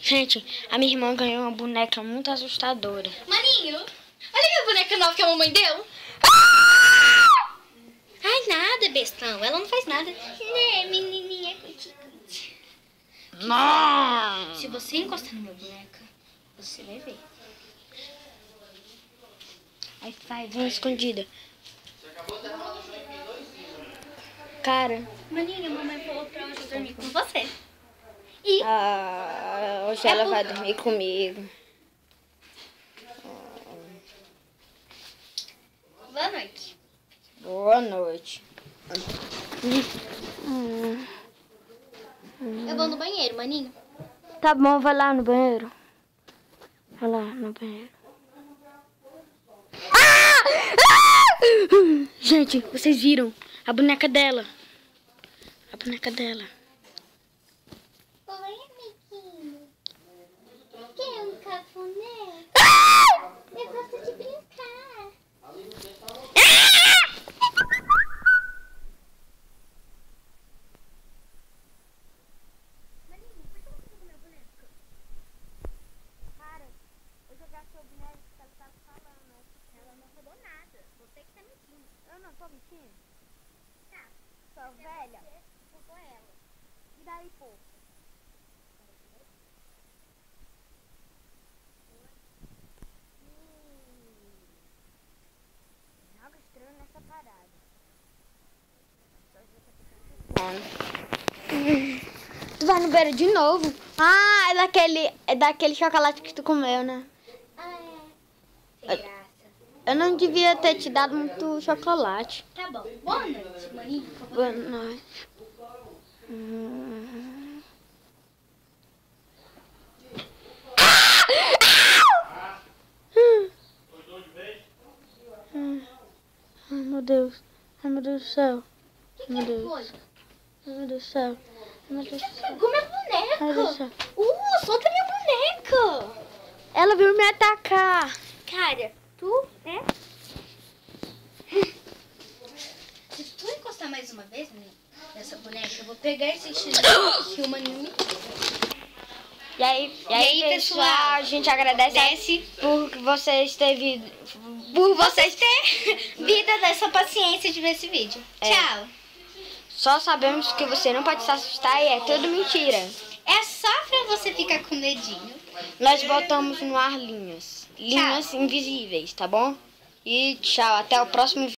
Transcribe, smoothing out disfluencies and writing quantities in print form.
Gente, a minha irmã ganhou uma boneca muito assustadora. Maninho, olha minha boneca nova que a mamãe deu. Ai, nada, bestão. Ela não faz nada. Né, menininha. Não! Se você encostar na minha boneca, você vai ver. Aí vai, vem escondida. Cara. Maninha, a mamãe falou pra hoje dormir com você. E Hoje ela vai dormir comigo. boa noite. Boa noite. Eu vou no banheiro, maninho. Tá bom, vai lá no banheiro. Vai lá no banheiro. Gente, vocês viram a boneca dela? A boneca dela. Oi, amiguinho. Quer um cafuné? Eu gosto de brincar. Maninho, por que você pegou minha boneca? Cara, eu joguei a sua boneca que ela tava falando. Ela não roubou nada. Você que tá mentindo. Eu não tô mentindo. Tá. Sua velha. Roubou ela. E daí, pô? Algo estranho nessa parada. Tu vai no banheiro de novo? Ah, é daquele chocolate que tu comeu, né? Ah, é. Sem graça. Eu não devia ter te dado muito chocolate. Tá bom. Boa noite, maninho. Boa noite. Ai, meu Deus. Ai, meu Deus do céu. O que Meu que Deus. foi? Ai, meu Deus do céu. Ai, meu Deus do céu. Pegou minha Ai, meu Deus do boneca. céu. Solta minha boneca. Ela veio me atacar. Cara, tu, né? Se tu encostar mais uma vez nessa boneca, eu vou pegar esse chinelo que o maninho me deu. E aí, pessoal, a gente agradece por vocês terem Por vocês terem vida dessa paciência de ver esse vídeo. Tchau. Só sabemos que você não pode se assustar e é tudo mentira. É só pra você ficar com medinho. Nós botamos no ar linhas invisíveis, tá bom? E tchau, até o próximo vídeo.